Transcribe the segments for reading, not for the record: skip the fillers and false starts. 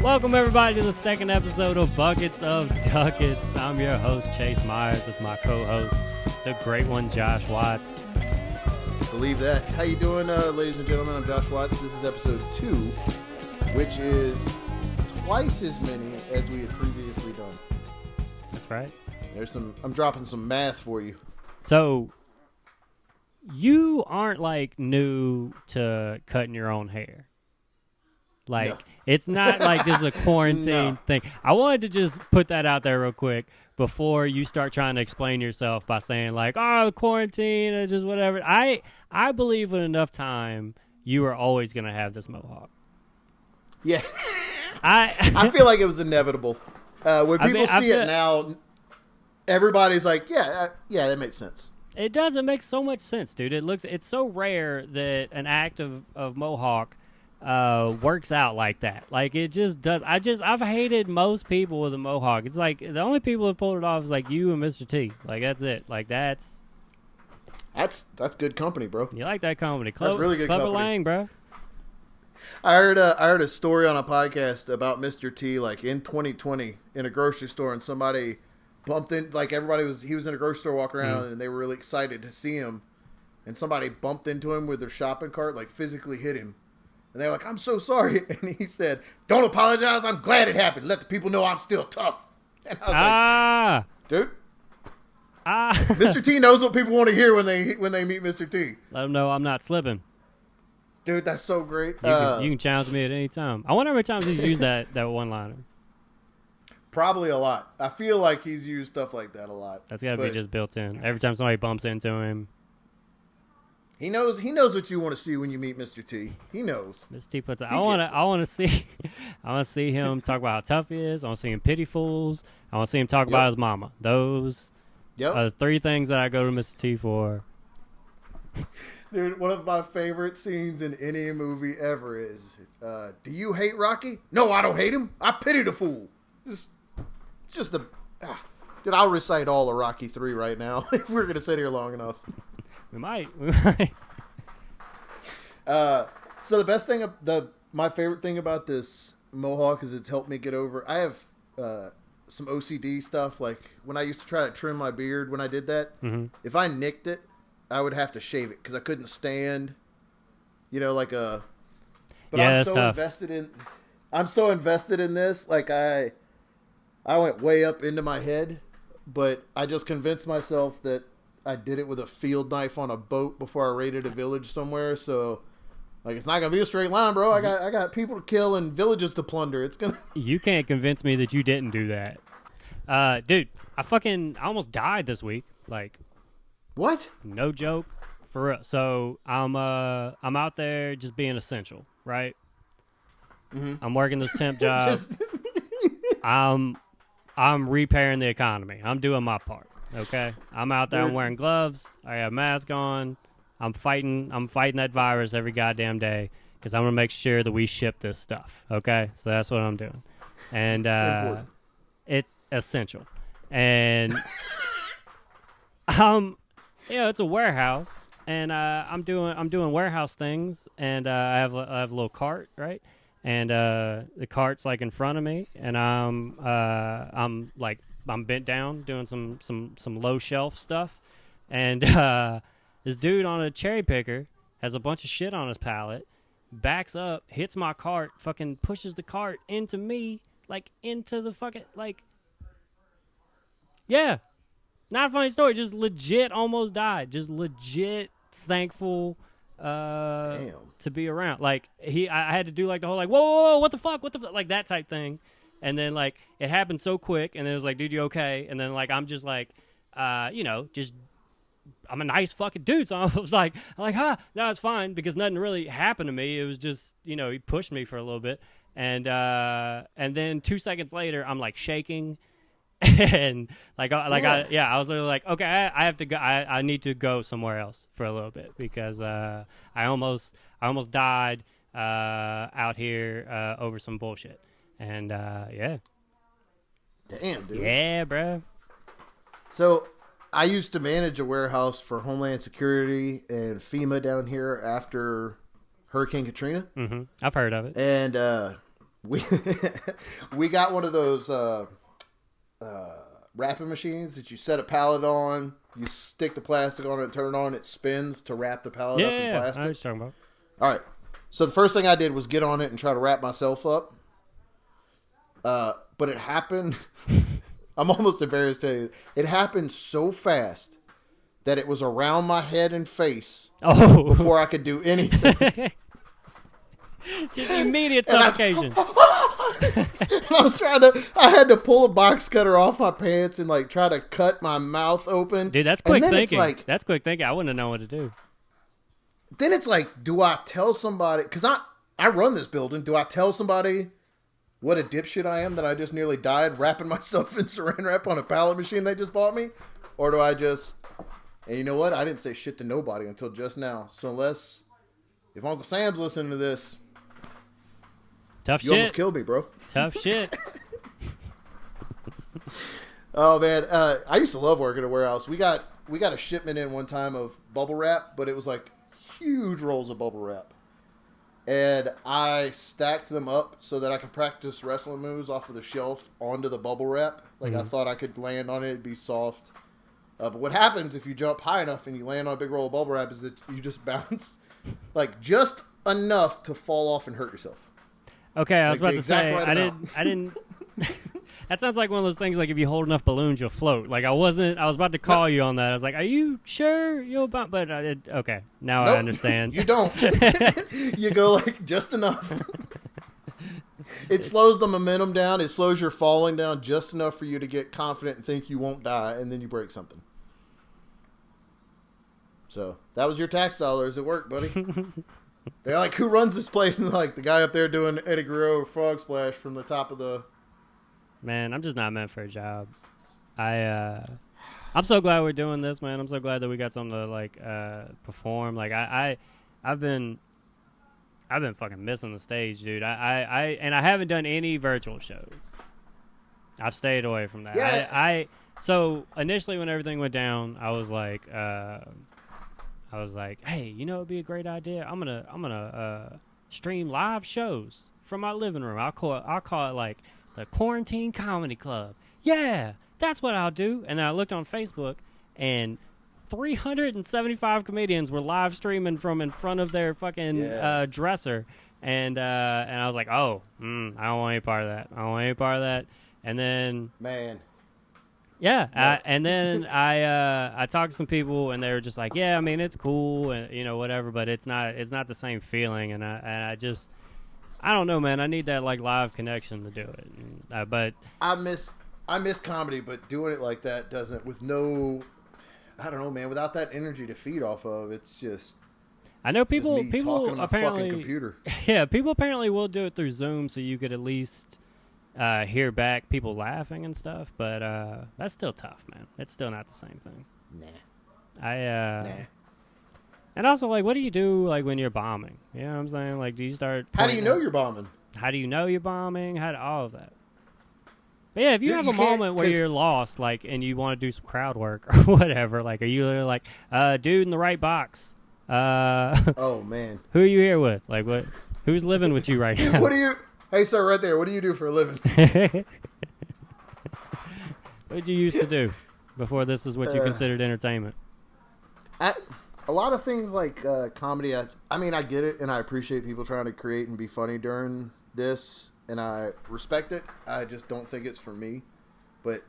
Welcome everybody to the second episode of Buckets of Duckets. I'm your host Chase Myers with my co-host, the great one Josh Watts. Believe that. How you doing, ladies and gentlemen? I'm Josh Watts. This is episode 2, which is twice as many as we had previously done. That's right. I'm dropping some math for you. So, you aren't like new to cutting your own hair. Like, no. It's not like just a quarantine thing. I wanted to just put that out there real quick before you start trying to explain yourself by saying like, oh, quarantine or just whatever. I believe with enough time, you are always going to have this mohawk. Yeah. I feel like it was inevitable. When people see it now, everybody's like, yeah, that makes sense. It does. It makes so much sense, dude. It's so rare that an act of mohawk works out like that. Like, it just does. I've hated most people with a mohawk. It's like the only people that pulled it off is like you and Mr. T. Like, that's it. Like, that's good company, bro. You like that company? That's really good Clever company. Lang, bro. I heard a story on a podcast about Mr. T, like in 2020 in a grocery store, and somebody bumped in. Like, he was in a grocery store walking around, and they were really excited to see him, and somebody bumped into him with their shopping cart, like physically hit him. And they're like, I'm so sorry. And he said, don't apologize. I'm glad it happened. Let the people know I'm still tough. And I was like, dude. Mr. T knows what people want to hear when they meet Mr. T. Let them know I'm not slipping. Dude, that's so great. You can challenge me at any time. I wonder how many times he's used that one-liner. Probably a lot. I feel like he's used stuff like that a lot. That's got to be just built in. Every time somebody bumps into him. He knows what you want to see when you meet Mr. T. He knows. Mr. T puts it. I want to see him talk about how tough he is. I want to see him pity fools. I want to see him talk about his mama. Those are the 3 things that I go to Mr. T for. Dude, one of my favorite scenes in any movie ever is, do you hate Rocky? No, I don't hate him. I pity the fool. It's just the... Dude, I'll recite all of Rocky 3 right now if we're going to sit here long enough. We might. So the best thing, my favorite thing about this mohawk is it's helped me get over. I have some OCD stuff. Like when I used to try to trim my beard, when I did that, if I nicked it, I would have to shave it because I couldn't stand, like a. But yeah, I'm that's so tough. I'm so invested in this. Like I went way up into my head, but I just convinced myself that I did it with a field knife on a boat before I raided a village somewhere. So, like, it's not gonna be a straight line, bro. I got people to kill and villages to plunder. It's gonna. You can't convince me that you didn't do that, dude. I almost died this week. Like, what? No joke, for real. So I'm out there just being essential, right? I'm working this temp job. I'm repairing the economy. I'm doing my part. Okay, I'm out there. I'm wearing gloves. I have a mask on. I'm fighting that virus every goddamn day because I'm gonna make sure that we ship this stuff. Okay, so that's what I'm doing, and it's essential. And it's a warehouse, and I'm doing warehouse things, and I have a little cart, right? And the cart's like in front of me, and I'm bent down doing some low shelf stuff, and this dude on a cherry picker has a bunch of shit on his pallet, backs up, hits my cart, fucking pushes the cart into me, like into the fucking yeah, not a funny story, just legit almost died, just legit thankful to be around. Like I had to do like the whole like whoa, what the fuck, like that type thing. And then, like, it happened so quick, and it was like, dude, you okay? And then, like, I'm just like, just, I'm a nice fucking dude. So I was like, no, it's fine, because nothing really happened to me. It was just, he pushed me for a little bit. And then 2 seconds later, I'm, like, shaking. And, I was literally like, okay, I have to go. I need to go somewhere else for a little bit, because I almost died out here over some bullshit. And, yeah. Damn, dude. Yeah, bro. So, I used to manage a warehouse for Homeland Security and FEMA down here after Hurricane Katrina. I've heard of it. And we we got one of those wrapping machines that you set a pallet on. You stick the plastic on it, turn it on, it spins to wrap the pallet up in plastic. I know what you're talking about. All right. So the first thing I did was get on it and try to wrap myself up. But it happened. I'm almost embarrassed to tell you. It happened so fast that it was around my head and face before I could do anything. Just immediate suffocation. I had to pull a box cutter off my pants and like try to cut my mouth open. Dude, that's quick thinking. That's quick thinking. I wouldn't have known what to do. Then it's like, do I tell somebody? Because I run this building. Do I tell somebody what a dipshit I am that I just nearly died wrapping myself in saran wrap on a pallet machine they just bought me? Or do I just... And you know what? I didn't say shit to nobody until just now. So if Uncle Sam's listening to this... Tough you shit. Almost killed me, bro. Tough shit. Oh, man. I used to love working at a warehouse. We got a shipment in one time of bubble wrap, but it was like huge rolls of bubble wrap. And I stacked them up so that I could practice wrestling moves off of the shelf onto the bubble wrap. Like, I thought I could land on it, it'd be soft. But what happens if you jump high enough and you land on a big roll of bubble wrap is that you just bounce, like, just enough to fall off and hurt yourself. Okay, I was about to say, I didn't. That sounds like one of those things, like if you hold enough balloons, you'll float. Like I was about to call you on that. I was like, are you sure you'll bounce? But okay, now I understand. You don't. You go like just enough. It slows the momentum down. It slows your falling down just enough for you to get confident and think you won't die, and then you break something. So that was your tax dollars at work, buddy. They're like, who runs this place? And they're like, the guy up there doing Eddie Guerrero frog splash from the top of the... Man, I'm just not meant for a job. I'm so glad we're doing this, man. I'm so glad that we got something to like perform. Like I've been fucking missing the stage, dude. I haven't done any virtual shows. I've stayed away from that. Yeah. So initially when everything went down, I was like, hey, you know, it'd be a great idea. I'm gonna stream live shows from my living room. I'll call it like the Quarantine Comedy Club. Yeah, that's what I'll do. And then I looked on Facebook, and 375 comedians were live streaming from in front of their fucking dresser. And I was like, oh, I don't want any part of that. And then, man. Yeah, and then I talked to some people, and they were just like, "Yeah, I mean, it's cool, and you know, whatever, but it's not the same feeling." And I don't know, man. I need that like live connection to do it. And, but I miss comedy, but doing it like that doesn't with no, I don't know, man. Without that energy to feed off of, it's just. I know people apparently. Computer. Yeah, people apparently will do it through Zoom, so you could at least. Hear back people laughing and stuff, but that's still tough, man. It's still not the same thing. Nah. And also, like, what do you do, like, when you're bombing? You know what I'm saying? Like, do you start... How do you know you're bombing? How do you know you're bombing? All of that. But yeah, if you have a moment where you're lost, like, and you want to do some crowd work or whatever, like, are you literally like, dude in the right box? Oh, man. Who are you here with? Like, what? Who's living with you right now? What do you... Hey, sir, right there. What do you do for a living? What did you used to do before this is what you considered entertainment? A lot of things like comedy, I mean, I get it, and I appreciate people trying to create and be funny during this, and I respect it. I just don't think it's for me. But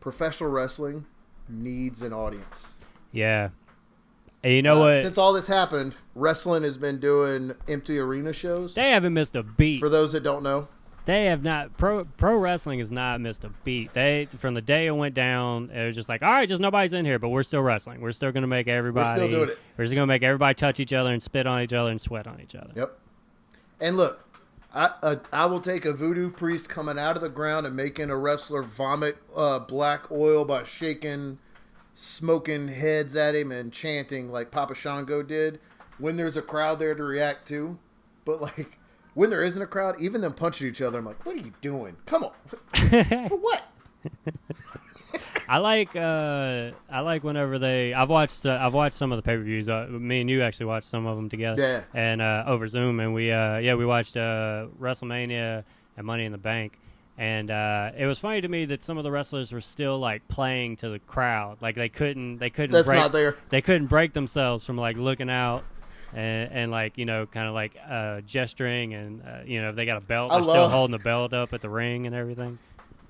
professional wrestling needs an audience. Yeah. And you know what? Since all this happened, wrestling has been doing empty arena shows. They haven't missed a beat. For those that don't know. They have not. Pro wrestling has not missed a beat. From the day it went down, it was just like, all right, just nobody's in here, but we're still wrestling. We're still going to make everybody. We're still doing it. We're just going to make everybody touch each other and spit on each other and sweat on each other. Yep. And look, I will take a voodoo priest coming out of the ground and making a wrestler vomit black oil by smoking heads at him and chanting like Papa Shango did when there's a crowd there to react to. But like when there isn't a crowd, even them punching each other, I'm like, what are you doing? Come on. For what? I like whenever I've watched some of the pay-per-views. Me and you actually watched some of them together. Yeah. And over Zoom, and we watched WrestleMania and Money in the Bank. And it was funny to me that some of the wrestlers were still like playing to the crowd. Like they couldn't That's break, not there. They couldn't break themselves from like looking out and like, you know, kind of like gesturing, and you know, if they got a belt, they're still holding the belt up at the ring and everything.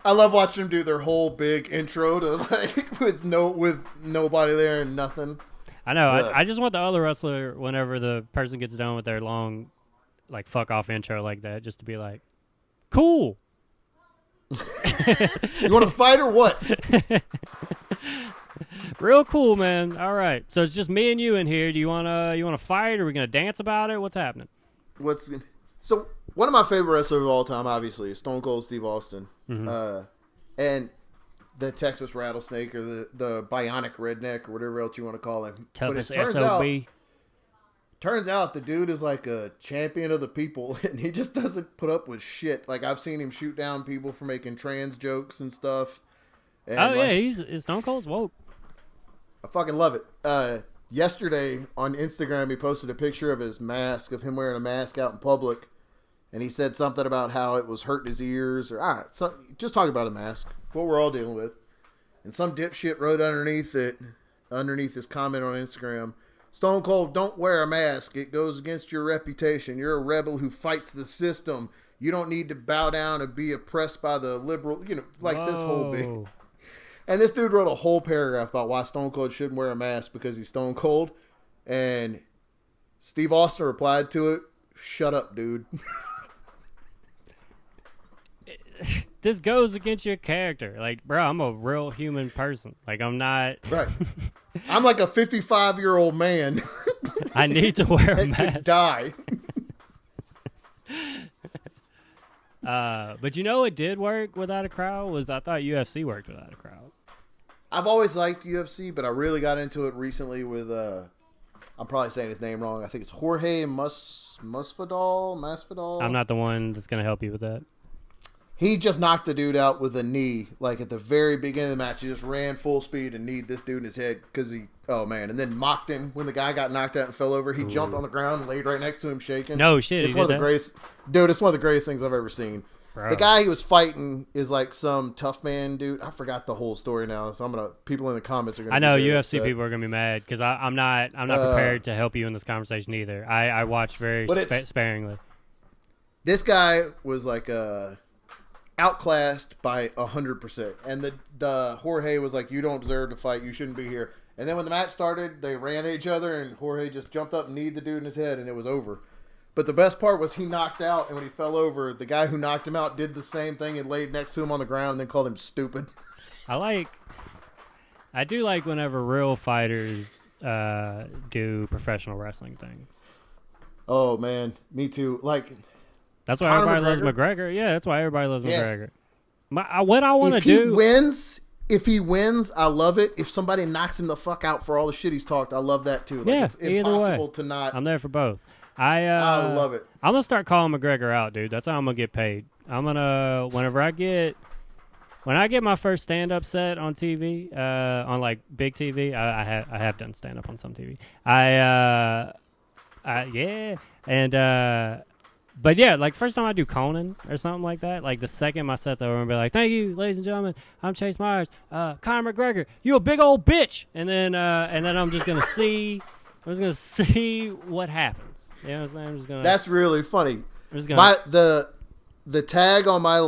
I love watching them do their whole big intro to like with nobody there and nothing. I know. I just want the other wrestler, whenever the person gets done with their long, like fuck off intro like that, just to be like, cool. You want to fight or what? Real cool, man. All right. So it's just me and you in here. Do you wanna fight? Are we gonna dance about it? What's happening? So one of my favorite wrestlers of all time, obviously, is Stone Cold Steve Austin. Mm-hmm. And the Texas Rattlesnake, or the Bionic Redneck, or whatever else you want to call him. Toughest but it SOB. Turns out the dude is like a champion of the people, and he just doesn't put up with shit. Like, I've seen him shoot down people for making trans jokes and stuff. And he's Stone Cold's woke. I fucking love it. Yesterday on Instagram, he posted a picture of his mask, of him wearing a mask out in public, and he said something about how it was hurting his ears, or just talking about a mask, what we're all dealing with. And some dipshit wrote underneath his comment on Instagram, Stone Cold, don't wear a mask. It goes against your reputation. You're a rebel who fights the system. You don't need to bow down and be oppressed by the liberal, this whole big. And this dude wrote a whole paragraph about why Stone Cold shouldn't wear a mask because he's Stone Cold. And Steve Austin replied to it, shut up, dude. This goes against your character. Like, bro, I'm a real human person. Like, I'm not... Right. I'm like a 55-year-old man. I need to wear a mask. Could die. But you know what did work without a crowd was I thought UFC worked without a crowd. I've always liked UFC, but I really got into it recently with, I'm probably saying his name wrong. I think it's Jorge Masvidal. I'm not the one that's going to help you with that. He just knocked the dude out with a knee, like at the very beginning of the match. He just ran full speed and kneed this dude in his head and then mocked him when the guy got knocked out and fell over. He jumped on the ground and laid right next to him shaking. No shit, it's one of the greatest. Dude, it's one of the greatest things I've ever seen. Bro. The guy he was fighting is like some tough man dude. I forgot the whole story now, so people in the comments are going to. I know UFC people are going to be mad because I'm not prepared to help you in this conversation either. I watch very sparingly. This guy was like outclassed by 100%, and the Jorge was like, "You don't deserve to fight. You shouldn't be here." And then when the match started, they ran at each other, and Jorge just jumped up and kneed the dude in his head, and it was over. But the best part was he knocked out, and when he fell over, the guy who knocked him out did the same thing and laid next to him on the ground and then called him stupid. I do like whenever real fighters do professional wrestling things. Oh, man. Me too. Like, that's why everybody loves McGregor. Yeah, that's why everybody loves McGregor. What I want to do... If he wins, I love it. If somebody knocks him the fuck out for all the shit he's talked, I love that too. Like, yeah, it's impossible to not... I'm there for both. I love it. I'm going to start calling McGregor out, dude. That's how I'm going to get paid. I'm going to... When I get my first stand-up set on TV, on like big TV, I have done stand-up on some TV. But yeah, like first time I do Conan or something like that, like the second my set's over, I'm gonna be like, "Thank you, ladies and gentlemen, I'm Chase Myers, Conor McGregor, you a big old bitch," and then I'm just gonna see what happens. You know what I'm saying? I'm just gonna. That's really funny. I'm just gonna. The tag on my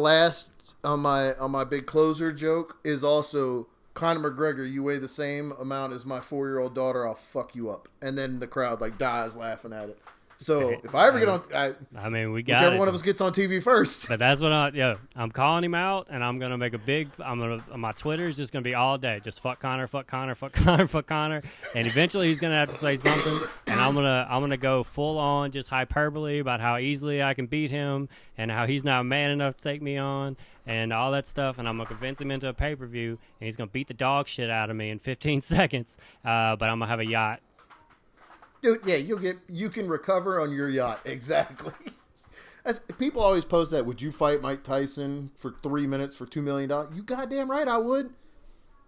my big closer joke is also Conor McGregor. You weigh the same amount as my 4-year-old daughter. I'll fuck you up, and then the crowd like dies laughing at it. So if I ever get on, we got whichever one of us gets on TV first. But that's what I'm calling him out, and I'm gonna make my Twitter is just gonna be all day, just fuck Conor, fuck Conor, fuck Conor, fuck Conor, and eventually he's gonna have to say something, and I'm gonna go full on just hyperbole about how easily I can beat him, and how he's not man enough to take me on, and all that stuff, and I'm gonna convince him into a pay-per-view, and he's gonna beat the dog shit out of me in 15 seconds, but I'm gonna have a yacht. Dude, yeah, you can recover on your yacht. Exactly. People always post that. Would you fight Mike Tyson for 3 minutes for $2 million? You goddamn right I would.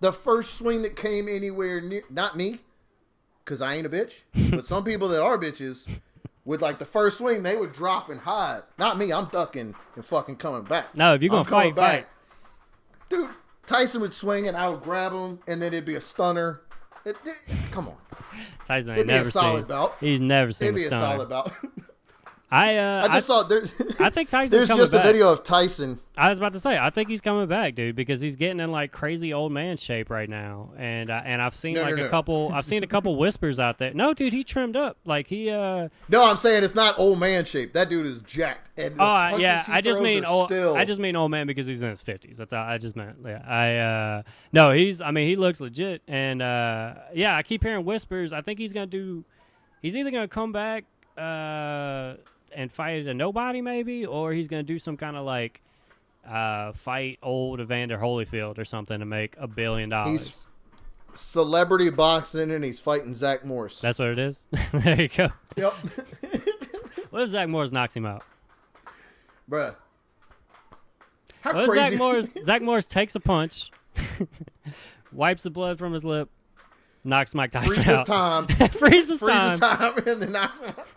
The first swing that came anywhere near, not me, because I ain't a bitch, but some people that are bitches would like the first swing, they would drop and hide. Not me, I'm ducking and fucking coming back. No, if you're going to fight. Dude, Tyson would swing and I would grab him and then it'd be a stunner. Come on. Tyson ain't never seen. Solid bout. He's never seen a solid bout. I just saw there. I think Tyson's there's coming just back. A video of Tyson. I was about to say, I think he's coming back, dude, because he's getting in like crazy old man shape right now, and I've seen a couple. I've seen a couple whispers out there. No, dude, he trimmed up like he. No, I'm saying it's not old man shape. That dude is jacked. And yeah, I just mean old. I just mean old man because he's in his 50s. That's all I just meant. Yeah, no, he's. I mean, he looks legit, and yeah, I keep hearing whispers. I think he's gonna do. He's either gonna come back. And fight a nobody maybe, or he's gonna do some kind of like fight old Evander Holyfield or something to make $1 billion. He's celebrity boxing and he's fighting Zach Morris. That's what it is. There you go. Yep. What if Zach Morris knocks him out, bruh? How crazy? Zach Morris takes a punch, wipes the blood from his lip, knocks Mike Tyson out. Freezes time, and then knocks him out.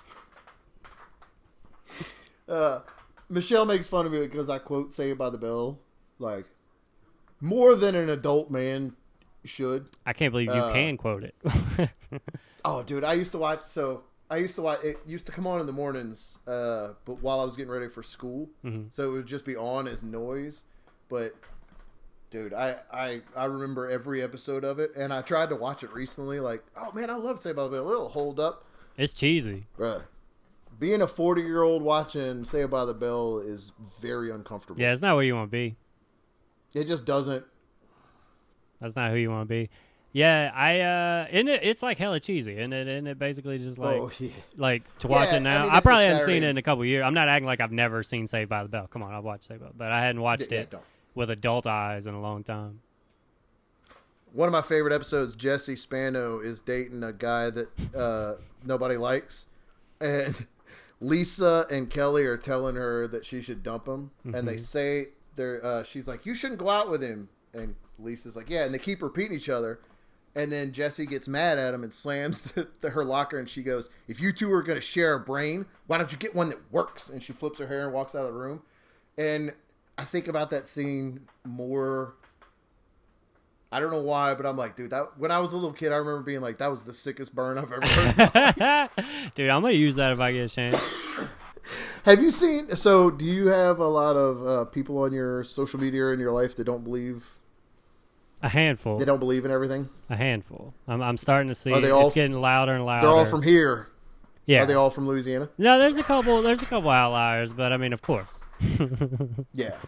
Michelle makes fun of me because I quote Saved by the Bell like more than an adult man should. I can't believe you can quote it. Oh, dude, I used to watch. It used to come on in the mornings, but while I was getting ready for school, so it would just be on as noise. But dude, I remember every episode of it, and I tried to watch it recently. Like, oh man, I love Saved by the Bell. It'll hold up. It's cheesy, bruh. Being a 40-year-old watching Saved by the Bell is very uncomfortable. Yeah, it's not where you want to be. It just doesn't. That's not who you want to be. Yeah, it's like hella cheesy, and it basically just like like to watch it now. I probably haven't seen it in a couple years. I'm not acting like I've never seen Saved by the Bell. Come on, I've watched Saved by the Bell, but I hadn't watched it with adult eyes in a long time. One of my favorite episodes, Jesse Spano is dating a guy that nobody likes, and Lisa and Kelly are telling her that she should dump him, and they say she's like, you shouldn't go out with him, and Lisa's like, yeah, and they keep repeating each other, and then Jesse gets mad at him and slams her locker, and she goes, if you two are going to share a brain, why don't you get one that works? And she flips her hair and walks out of the room, and I think about that scene more. I don't know why, but I'm like, dude, that when I was a little kid, I remember being like, that was the sickest burn I've ever heard. Dude, I'm going to use that if I get a chance. Have you seen, so do you have a lot of people on your social media or in your life that don't believe? A handful. They don't believe in everything? A handful. I'm starting to see it's getting louder and louder. They're all from here? Yeah. Are they all from Louisiana? No, there's a couple outliers, but I mean, of course. Yeah.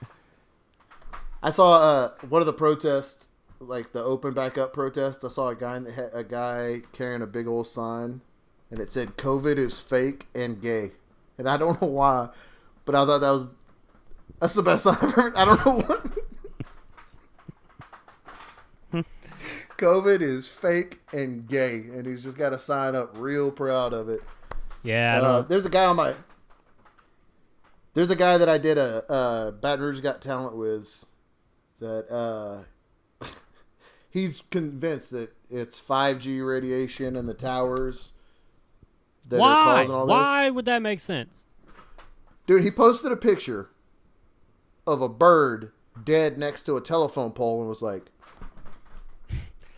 I saw one of the protests, like the open back up protest. I saw a guy carrying a big old sign, and it said "COVID is fake and gay," and I don't know why, but I thought that's the best sign I've ever. I don't know what. COVID is fake and gay, and he's just got a sign up, real proud of it. Yeah, there's a guy There's a guy that I did a Baton Rouge Got Talent with that. He's convinced that it's 5G radiation and the towers that are causing all this. Why would that make sense? Dude, he posted a picture of a bird dead next to a telephone pole and was like,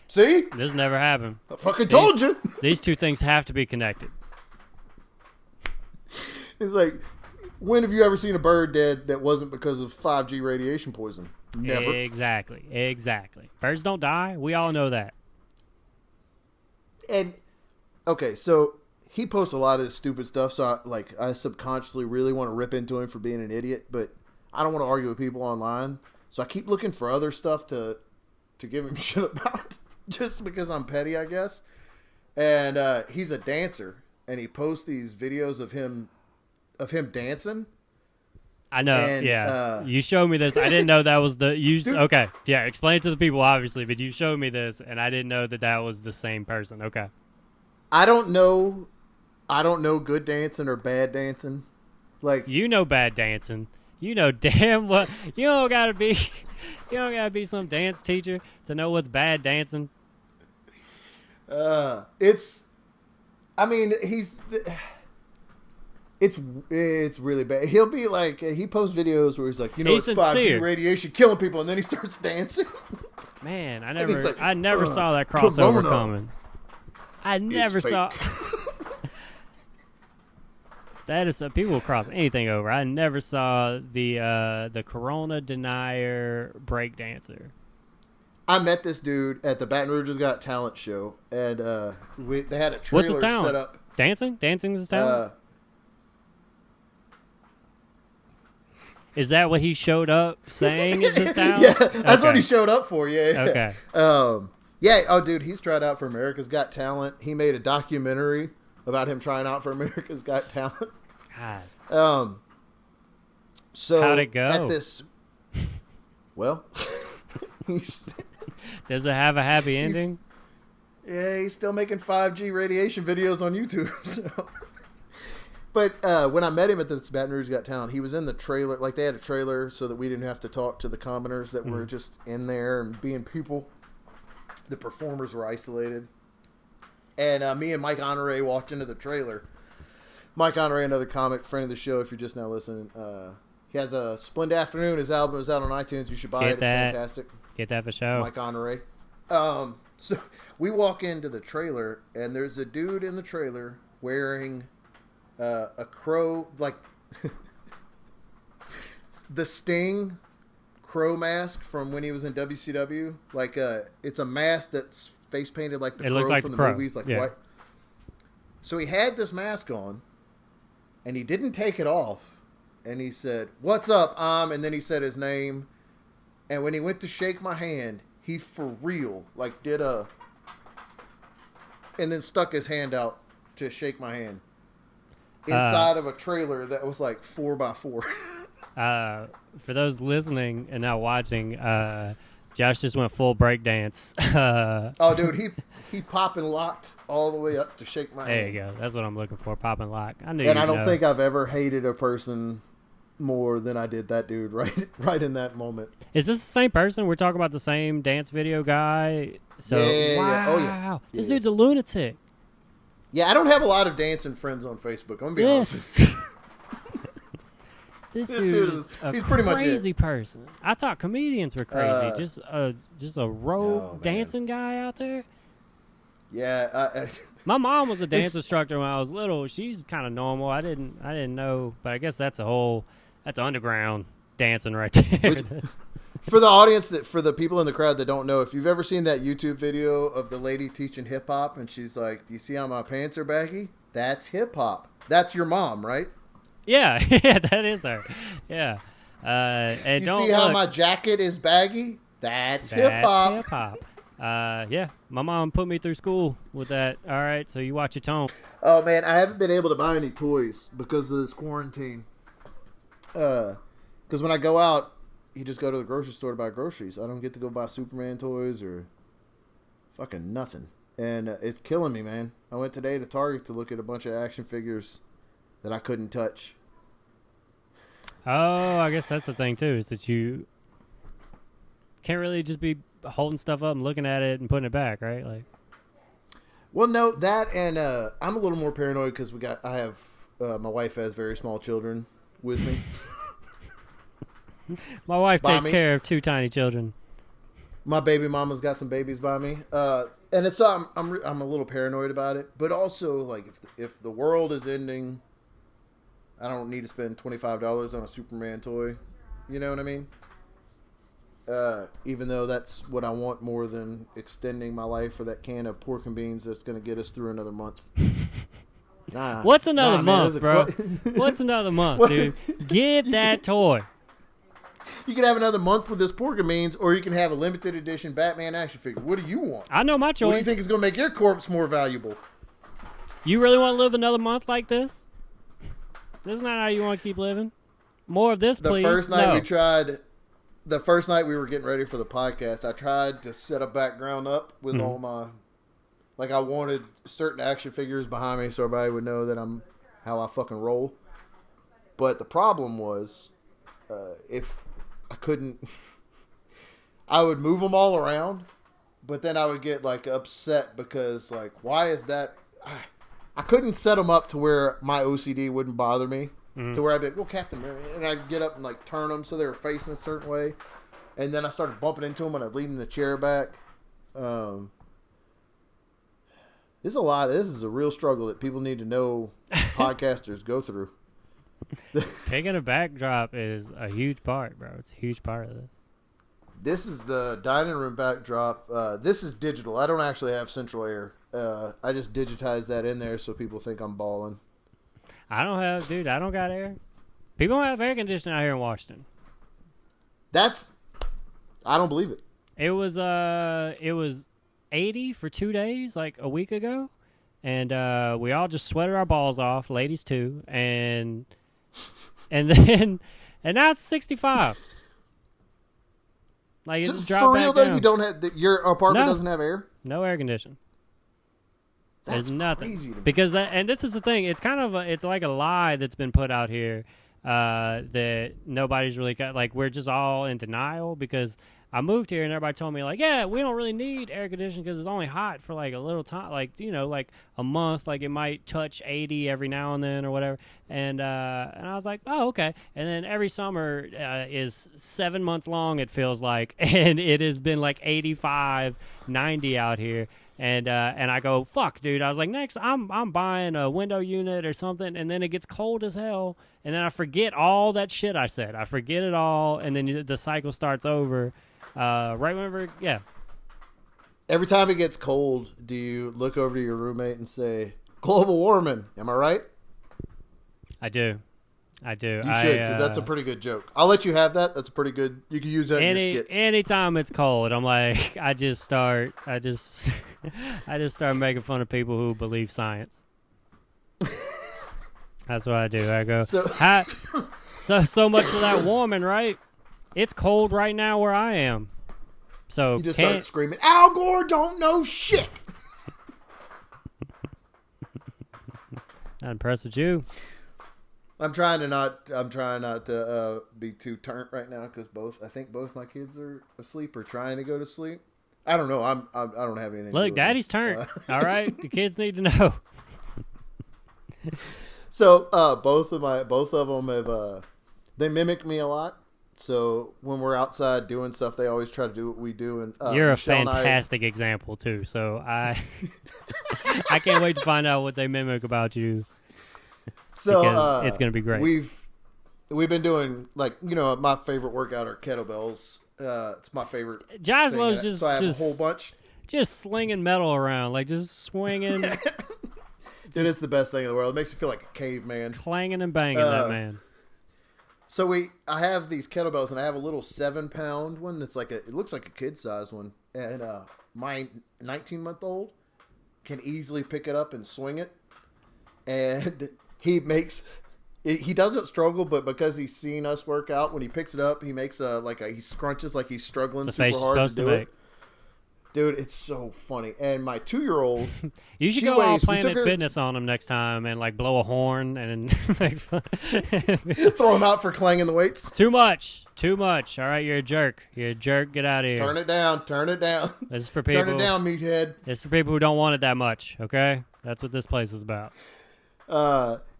see? This never happened. I fucking told you. These two things have to be connected. It's like, when have you ever seen a bird dead that wasn't because of 5G radiation poison? Never. Exactly. Birds don't die. We all know that. And okay, so he posts a lot of this stupid stuff. So I subconsciously really want to rip into him for being an idiot, but I don't want to argue with people online. So I keep looking for other stuff to give him shit about, just because I'm petty, I guess. And he's a dancer, and he posts these videos of him dancing. I know, yeah. You showed me this. I didn't know that was okay, yeah, explain it to the people, obviously, but you showed me this, and I didn't know that was the same person. Okay. I don't know good dancing or bad dancing. Like, you know bad dancing. You know damn well. You don't gotta be. You don't gotta be some dance teacher to know what's bad dancing. It's really bad. He'll be like, he posts videos where he's like, He's it's 5G sincere. radiation killing people, and then he starts dancing. Man, I like, never saw that crossover Corona coming. I never saw. That is people will cross anything over. I never saw the Corona denier breakdancer. I met this dude at the Baton Rouge's Got Talent show, and they had a trailer What's his talent? set up. Dancing? Dancing's his talent? Is that what he showed up saying is his talent? Yeah, that's what he showed up for. Yeah. Okay. Yeah. Oh, dude, he's tried out for America's Got Talent. He made a documentary about him trying out for America's Got Talent. God. So how'd it go? At this, well, does it have a happy ending? He's still making 5G radiation videos on YouTube. So. But when I met him at the Baton Rouge Got Talent, he was in the trailer. Like, they had a trailer so that we didn't have to talk to the commoners that were just in there and being people. The performers were isolated. And me and Mike Honore walked into the trailer. Mike Honore, another comic, friend of the show, if you're just now listening. He has a Splendid Afternoon. His album is out on iTunes. You should buy it. It's fantastic. Get that for show. Mike Honore. So we walk into the trailer, and there's a dude in the trailer wearing a crow, like the Sting crow mask from when he was in WCW. Like, it's a mask that's face painted like the crow looks like from the crow. movies, like Yeah. white. So he had this mask on, and he didn't take it off. And he said, "What's up, And then he said his name. And when he went to shake my hand, he for real, like, did a... And then stuck his hand out to shake my hand. Inside of a trailer that was like 4x4. For those listening and not watching, Josh just went full breakdance. Oh, dude, he pop and locked all the way up to shake my hand. There you go. That's what I'm looking for. Pop and lock. I knew. And I don't think I've ever hated a person more than I did that dude right in that moment. Is this the same person? We're talking about the same dance video guy. So yeah, wow, yeah. Oh, yeah. This dude's a lunatic. Yeah, I don't have a lot of dancing friends on Facebook. I'm gonna be honest with you. This dude is he's a pretty much crazy person. I thought comedians were crazy. Just a rogue dancing guy out there. Yeah, my mom was a dance instructor when I was little. She's kind of normal. I didn't know, but I guess that's underground dancing right there. For the audience, for the people in the crowd that don't know, if you've ever seen that YouTube video of the lady teaching hip hop and she's like, "Do you see how my pants are baggy? That's hip hop." That's your mom, right? Yeah, that is her. Yeah. And you see how my jacket is baggy? That's hip hop. Hip hop. Yeah, my mom put me through school with that. All right, so you watch your tone. Oh man, I haven't been able to buy any toys because of this quarantine. Because when I go out, you just go to the grocery store to buy groceries. I don't get to go buy Superman toys or fucking nothing. And it's killing me, man. I went today to Target to look at a bunch of action figures that I couldn't touch. Oh, I guess that's the thing, too, is that you can't really just be holding stuff up and looking at it and putting it back, right? Like, well, no, that and I'm a little more paranoid because my wife has very small children with me. My wife takes care of 2 tiny children. My baby mama's got some babies by me, and it's I'm a little paranoid about it. But also, like, if the world is ending, I don't need to spend $25 on a Superman toy. You know what I mean? Even though that's what I want more than extending my life for that can of pork and beans that's going to get us through another month. Nah. What's another month, man, bro? What's another month, dude? Get that toy. You can have another month with this pork and beans, or you can have a limited edition Batman action figure. What do you want? I know my choice. What do you think is going to make your corpse more valuable? You really want to live another month like this? This is not how you want to keep living. More of this, please. The first night we were getting ready for the podcast, I tried to set a background up with all my... Like, I wanted certain action figures behind me so everybody would know that I'm how I fucking roll. But the problem was, if I couldn't... I would move them all around, but then I would get like upset because like, why is that? I couldn't set them up to where my OCD wouldn't bother me. To where I'd be like, well, Captain Mary, and I'd get up and like turn them so they were facing a certain way, and then I started bumping into them and I'd lean the chair back. This is a lot. This is a real struggle that people need to know. Podcasters go through. Picking a backdrop is a huge part, bro. It's a huge part of this. This is the dining room backdrop. This is digital. I don't actually have central air. I just digitized that in there so people think I'm balling. I don't got air. People don't have air conditioning out here in Washington. I don't believe it. It was 80 for 2 days, like a week ago, and we all just sweated our balls off, ladies too, and now it's 65. Like it just dropped for real back though, down. you don't have your apartment doesn't have air. No air conditioning. That's There's nothing crazy to me. because and this is the thing. It's kind of it's like a lie that's been put out here that nobody's really got. Like we're just all in denial because I moved here and everybody told me like, yeah, we don't really need air conditioning because it's only hot for like a little time, like like a month. Like it might touch 80 every now and then or whatever. And I was like, oh okay. And then every summer is 7 months long. It feels like, and it has been like 85, 90 out here. And I go, fuck, dude. I was like, next, I'm buying a window unit or something, and then it gets cold as hell, and then I forget all that shit I said. I forget it all, and then the cycle starts over. Right whenever, yeah. Every time it gets cold, do you look over to your roommate and say, "Global warming"? Am I right? I do. You should, because that's a pretty good joke. I'll let you have that. That's a pretty good. You can use that in your skits. Anytime it's cold, I'm like, I just start making fun of people who believe science. That's what I do. I go, so much for that warming, right? It's cold right now where I am. So you just start screaming, "Al Gore don't know shit." Not impressed with you. I'm trying not to be too turnt right now because I think both my kids are asleep or trying to go to sleep. I don't know. I don't have anything. Look, Daddy's turnt. All right, the kids need to know. So both of them have they mimic me a lot. So when we're outside doing stuff, they always try to do what we do. And you're Michelle a fantastic example too. So I can't wait to find out what they mimic about you. So because it's gonna be great. We've been doing my favorite workout are kettlebells. It's my favorite. Josh loves so I have a whole bunch. Just slinging metal around, like just swinging. Dude, it's the best thing in the world. It makes me feel like a caveman. Clanging and banging that man. So I have these kettlebells, and I have a little 7-pound one that's it looks like a kid-sized one, and my 19-month-old can easily pick it up and swing it, and he doesn't struggle, but because he's seen us work out, when he picks it up, he makes he scrunches like he's struggling super hard to do it. Dude, it's so funny. And my 2-year-old, you should go all Planet Fitness on him next time and blow a horn and throw him out for clanging the weights. Too much. All right, you're a jerk. Get out of here. Turn it down. This is for people. Turn it down, meathead. It's for people who don't want it that much. Okay, that's what this place is about.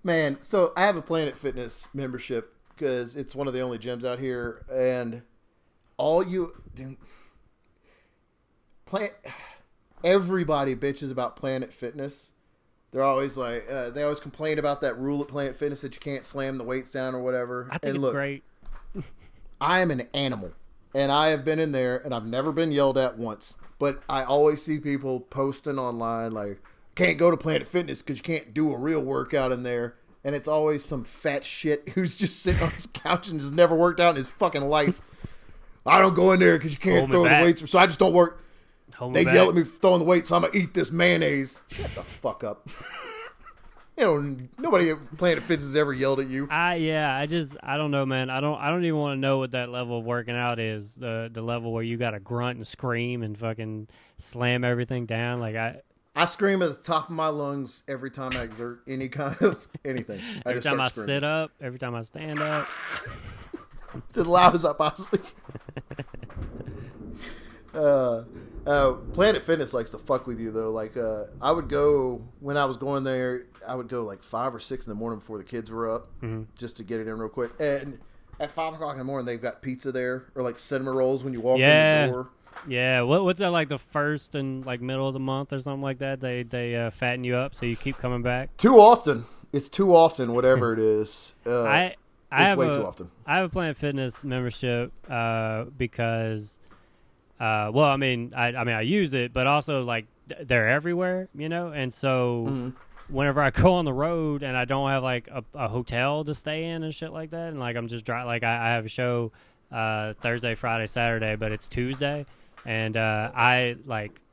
Man, so I have a Planet Fitness membership because it's one of the only gyms out here, and everybody bitches about Planet Fitness. They're always like, they always complain about that rule at Planet Fitness that you can't slam the weights down or whatever. I think it's great. I am an animal, and I have been in there, and I've never been yelled at once. But I always see people posting online like, can't go to Planet Fitness because you can't do a real workout in there. And it's always some fat shit who's just sitting on his couch and has never worked out in his fucking life. I don't go in there because you can't throw the weights, so I just don't work. They yell at me for throwing the weights, so I'm going to eat this mayonnaise. Shut the fuck up. Nobody at Planet Fitness has ever yelled at you. I don't know, man. I don't even want to know what that level of working out is. The level where you got to grunt and scream and fucking slam everything down. I scream at the top of my lungs every time I exert any kind of anything. Every time I sit up, every time I stand up. It's as loud as I possibly can. Planet Fitness likes to fuck with you though. Like I would go when I was going there. I would go like 5 or 6 in the morning before the kids were up, just to get it in real quick. And at 5 o'clock in the morning, they've got pizza there or like cinnamon rolls when you walk in the door. Yeah, what's that like the first and like middle of the month or something like that? They fatten you up so you keep coming back. Too often. It's too often. Whatever it is. I it's way too often. I have a Planet Fitness membership because, well, I mean, I use it, but also like they're everywhere, you know, and so whenever I go on the road and I don't have like a hotel to stay in and shit like that, and like I'm just like I have a show Thursday, Friday, Saturday, but it's Tuesday, and I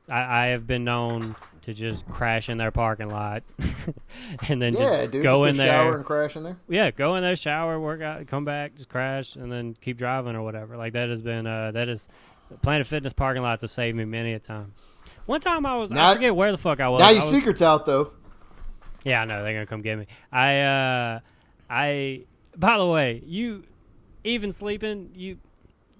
have been known to just crash in their parking lot and then go in there, shower and crash in there. Yeah, go in there, shower, work out, come back, just crash, and then keep driving or whatever. Like that has been Planet Fitness parking lots have saved me many a time. One time I forget where the fuck I was. Now your secret's out though. Yeah, I know they're gonna come get me. By the way, you even sleeping, you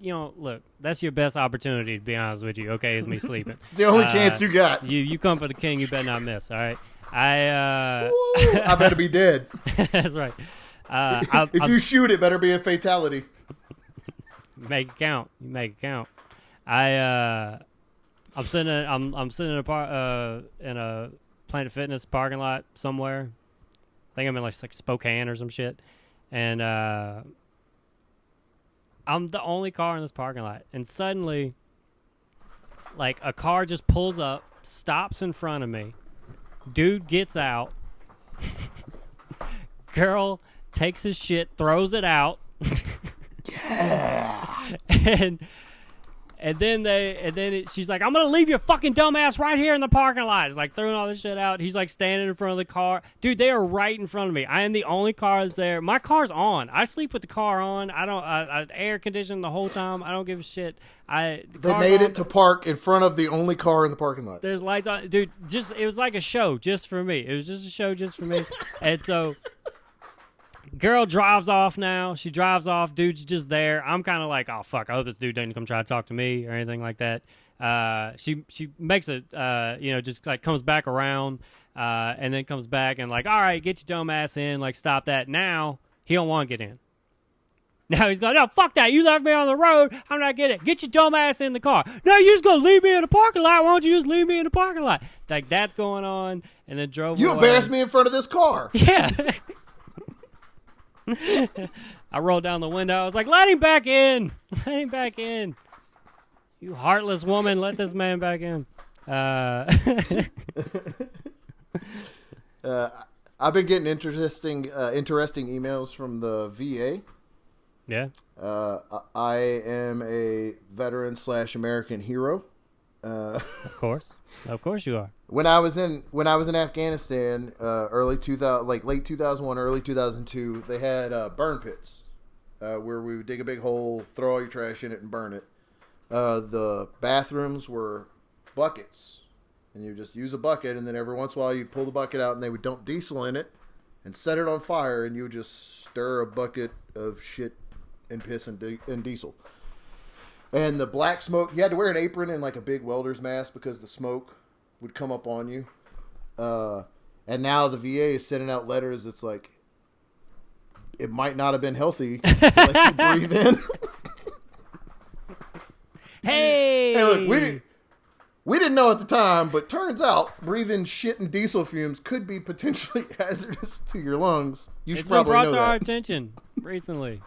know, look, that's your best opportunity, to be honest with you, okay, is me sleeping. It's the only chance you got. You come for the king, you better not miss, all right? I better be dead. That's right. If you shoot, it better be a fatality. Make it count. You make it count. I'm sitting in a Planet Fitness parking lot somewhere. I think I'm in like Spokane or some shit. And I'm the only car in this parking lot. And suddenly, like, a car just pulls up, stops in front of me. Dude gets out. Girl takes his shit, throws it out. Yeah. And then she's like, I'm going to leave your fucking dumbass right here in the parking lot. It's like throwing all this shit out. He's like standing in front of the car. Dude, they are right in front of me. I am the only car that's there. My car's on. I sleep with the car on. I air conditioned the whole time. I don't give a shit. They made it to park in front of the only car in the parking lot. There's lights on. Dude, it was like a show just for me. It was just a show just for me. And so girl drives off now. She drives off. Dude's just there. I'm kind of like, oh, fuck. I hope this dude doesn't come try to talk to me or anything like that. She makes it, just like comes back around and then comes back and like, all right, get your dumb ass in. Like, stop that. Now he don't want to get in. Now he's going, no, fuck that. You left me on the road. I'm not getting it. Get your dumb ass in the car. No, you're just going to leave me in the parking lot. Why don't you just leave me in the parking lot? Like, that's going on. And then drove away. You embarrassed me in front of this car. Yeah. I rolled down the window. I was like, let him back in. Let him back in. You heartless woman, let this man back in. I've been getting interesting emails from the VA. Yeah. I am a veteran / American hero. Of course you are. When I was in Afghanistan, late 2001, early 2002, they had burn pits where we would dig a big hole, throw all your trash in it, and burn it. The bathrooms were buckets, and you just use a bucket, and then every once in a while you'd pull the bucket out, and they would dump diesel in it and set it on fire, and you would just stir a bucket of shit and piss and diesel. And the black smoke, you had to wear an apron and like a big welder's mask because the smoke would come up on you. And now the VA is sending out letters. It's like, it might not have been healthy to let you breathe in. Hey, look, we didn't know at the time, but turns out breathing shit and diesel fumes could be potentially hazardous to your lungs. You should probably know that. It's been brought to our attention recently.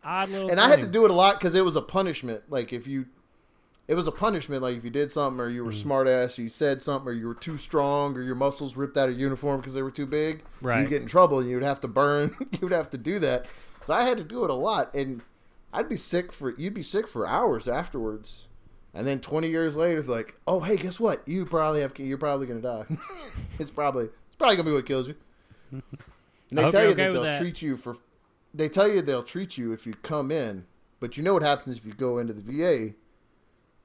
Odd little thing. I had to do it a lot because it was a punishment. Like if you did something or you were smart ass, or you said something, or you were too strong, or your muscles ripped out of uniform because they were too big, you'd get in trouble and you'd have to burn. You'd have to do that. So I had to do it a lot, and you'd be sick for hours afterwards. And then 20 years later, it's like, oh hey, guess what? You're probably gonna die. It's probably gonna be what kills you. And they tell you that they'll treat you for. They tell you they'll treat you if you come in, but you know what happens if you go into the VA?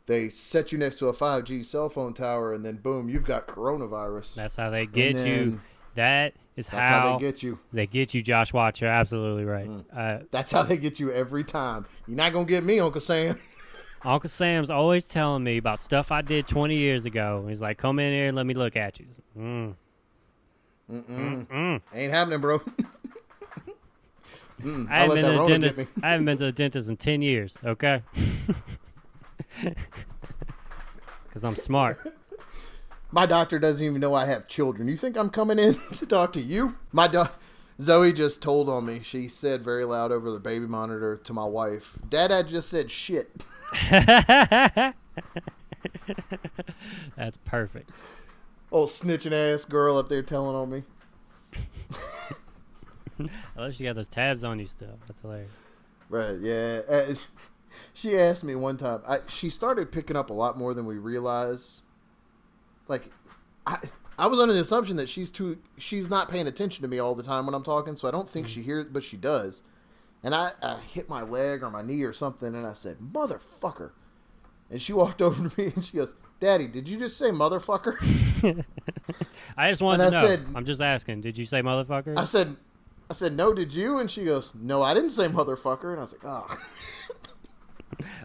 They set you next to a 5G cell phone tower, and then boom, you've got coronavirus. That's how they get you. That's how they get you. They get you, Josh Watts. You're absolutely right. That's how they get you every time. You're not gonna get me, Uncle Sam. Uncle Sam's always telling me about stuff I did 20 years ago. He's like, come in here and let me look at you. Ain't happening, bro. I haven't been to the dentist in 10 years, okay? Because I'm smart. My doctor doesn't even know I have children. You think I'm coming in to talk to you? Zoe just told on me. She said very loud over the baby monitor to my wife, Dad just said shit. That's perfect. Old snitching ass girl up there telling on me. I love she got those tabs on you still. That's hilarious. Right, yeah. She asked me one time. She started picking up a lot more than we realize. Like, I was under the assumption that she's not paying attention to me all the time when I'm talking, so I don't think she hears, but she does. And I hit my leg or my knee or something, and I said, motherfucker. And she walked over to me and she goes, Daddy, did you just say motherfucker? I just wanted to know. I'm just asking. Did you say motherfucker? I said, no, did you? And she goes, no, I didn't say motherfucker. And I was like, oh.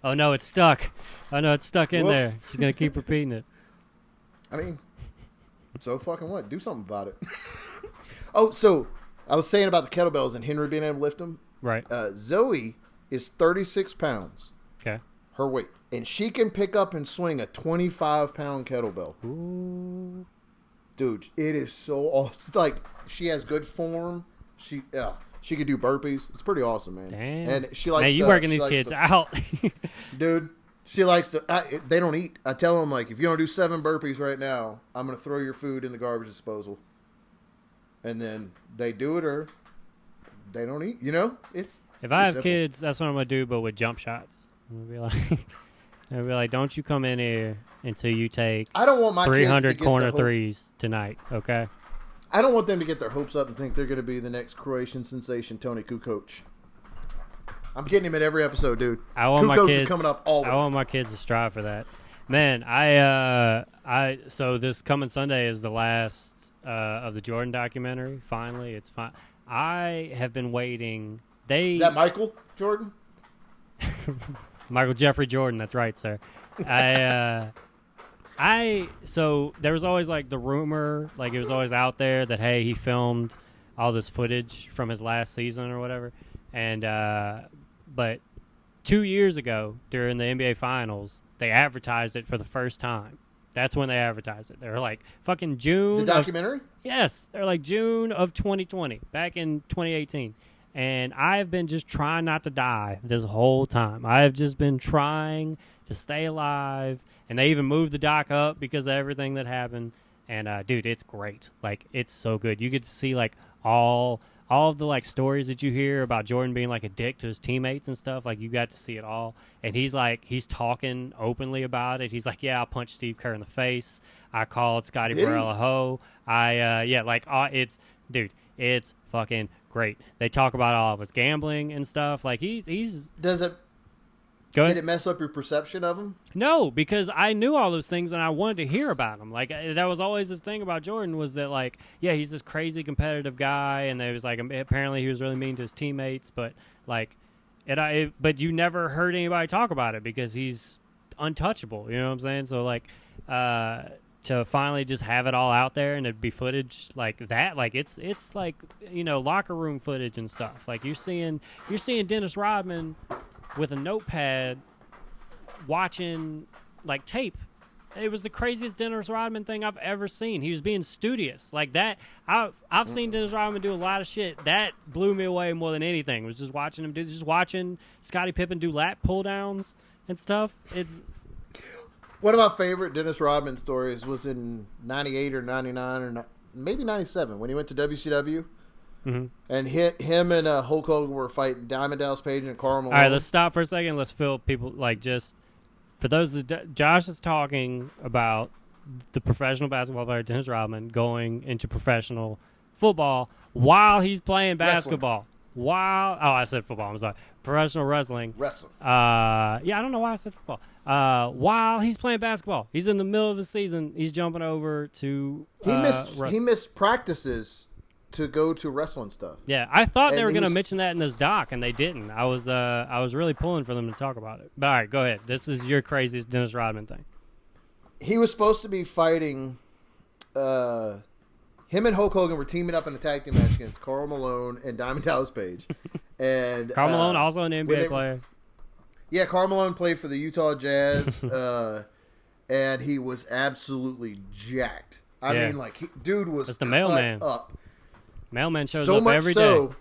Oh, no, it's stuck. Oh, no, it's stuck in there. She's going to keep repeating it. I mean, so fucking what? Do something about it. Oh, so I was saying about the kettlebells and Henry being able to lift them. Right. Zoe is 36 pounds. Okay. Her weight. And she can pick up and swing a 25-pound kettlebell. Ooh. Dude, it is so awesome. Like, she has good form. She could do burpees. It's pretty awesome, man. Damn. And she likes you working these kids out. Dude, she likes to... they don't eat. I tell them, like, if you don't do 7 burpees right now, I'm going to throw your food in the garbage disposal. And then they do it or they don't eat. You know? If I have kids, that's what I'm going to do, but with jump shots. I'm going to be like, don't you come in here until you take I don't want my 300 corner threes tonight, okay? I don't want them to get their hopes up and think they're going to be the next Croatian sensation Tony Kukoc. I'm getting him in every episode, dude. Kukoc is coming up always. I want my kids to strive for that. Man, so this coming Sunday is the last of the Jordan documentary. Finally, it's fine. I have been waiting. Is that Michael Jordan? Michael Jeffrey Jordan. That's right, sir. So there was always like the rumor, like it was always out there that, hey, he filmed all this footage from his last season or whatever. And, but 2 years ago during the NBA Finals, they advertised it for the first time. That's when they advertised it. They were like fucking June. The documentary? Yes. They're like June of 2020, back in 2018. And I've been just trying not to die this whole time. I have just been trying to stay alive. And they even moved the doc up because of everything that happened. And, dude, it's great. Like, it's so good. You get to see, like, all of the, like, stories that you hear about Jordan being, like, a dick to his teammates and stuff. Like, you got to see it all. And he's talking openly about it. He's like, yeah, I punched Steve Kerr in the face. I called Scotty Burrell a hoe. It's fucking great. They talk about all of his gambling and stuff. Like, he's Does it... Did it mess up your perception of him? No, because I knew all those things and I wanted to hear about them. Like, that was always this thing about Jordan was that, like, yeah, he's this crazy competitive guy, and there was like apparently he was really mean to his teammates, but like, but you never heard anybody talk about it because he's untouchable. You know what I'm saying? So like, to finally just have it all out there and it'd be footage like that, like it's like, you know, locker room footage and stuff. Like you're seeing Dennis Rodman with a notepad watching like tape. It was the craziest Dennis Rodman thing I've ever seen. He was being studious like that. I've seen Dennis Rodman do a lot of shit that blew me away more than anything. Was just watching him watching Scottie Pippen do lat pull downs and stuff. It's one of my favorite Dennis Rodman stories was in 98 or 99 or maybe 97 when he went to WCW. Mm-hmm. And him and Hulk Hogan were fighting Diamond Dallas Page and Karl Malone. All right, let's stop for a second. Let's fill people, like, just for those that Josh is talking about the professional basketball player Dennis Rodman going into professional football while he's playing basketball. I said football. I'm sorry. Professional wrestling. I don't know why I said football. While he's playing basketball, he's in the middle of the season. He's jumping over to he missed practices to go to wrestling stuff. Yeah, I thought they And were he going to was- mention that in this doc, and they didn't. I was really pulling for them to talk about it. But all right, go ahead. This is your craziest Dennis Rodman thing. He was supposed to be fighting. Him and Hulk Hogan were teaming up in a tag team match against Karl Malone and Diamond Dallas Page. And Karl Malone, also an NBA player. Yeah, Karl Malone played for the Utah Jazz, and he was absolutely jacked. I mean, like, dude was That's the mailman. up. Mailman shows So up much every so day.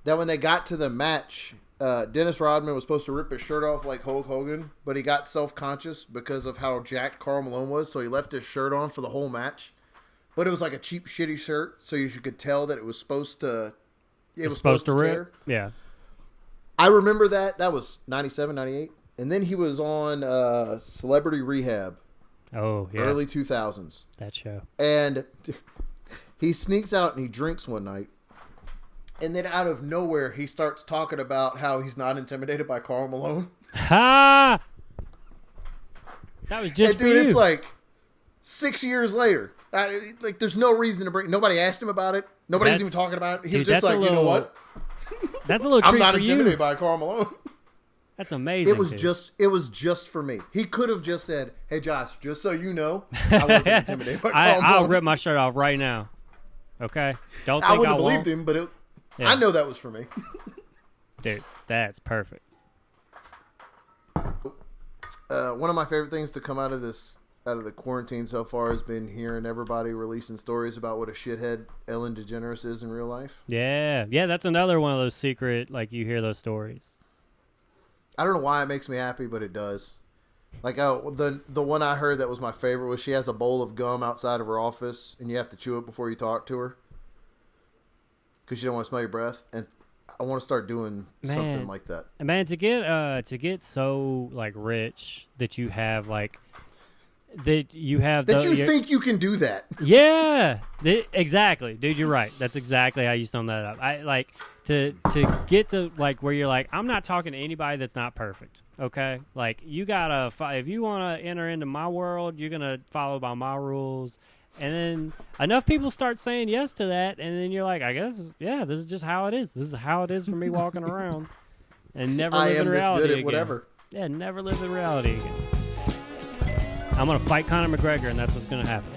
that when they got to the match, Dennis Rodman was supposed to rip his shirt off like Hulk Hogan, but he got self-conscious because of how jacked Karl Malone was, so he left his shirt on for the whole match. But it was like a cheap, shitty shirt, so you could tell that it was supposed to... It was supposed to rip. tear. Yeah. I remember that. That was 97, 98. And then he was on Celebrity Rehab. Oh, yeah. Early 2000s. That show. And he sneaks out and he drinks one night. And then out of nowhere, he starts talking about how he's not intimidated by Karl Malone. Ha! That was just and for dude, you. it's like 6 years later. Like, there's no reason to bring... Nobody asked him about it. Nobody's even talking about it. He was just like, you know what? That's a little treat I'm not for intimidated you. by Karl Malone. That's amazing. It was just for me. He could have just said, "Hey Josh, just so you know, I wasn't intimidated by Karl Malone." I'll rip my shirt off right now. Okay? Don't think I would have won't. believed him, but I know that was for me. Dude, that's perfect. One of my favorite things to come out of the quarantine so far has been hearing everybody releasing stories about what a shithead Ellen DeGeneres is in real life. Yeah, that's another one of those secret, like, you hear those stories. I don't know why it makes me happy, but it does. Like, the one I heard that was my favorite was she has a bowl of gum outside of her office, and you have to chew it before you talk to her because you don't want to smell your breath. And I want to start doing something like that. Man, to get so, like, rich that you have, like, that you think you can do that. Yeah, exactly, dude. You're right. That's exactly how you sum that up. I like to get to, like, where you're like, I'm not talking to anybody that's not perfect. Okay, like, you gotta, if you want to enter into my world, you're gonna follow by my rules. And then enough people start saying yes to that, and then you're like, I guess, yeah, this is just how it is. This is how it is for me walking around, and never live in reality this good at again. whatever. Yeah, never live in reality again. I'm going to fight Conor McGregor, and that's what's going to happen.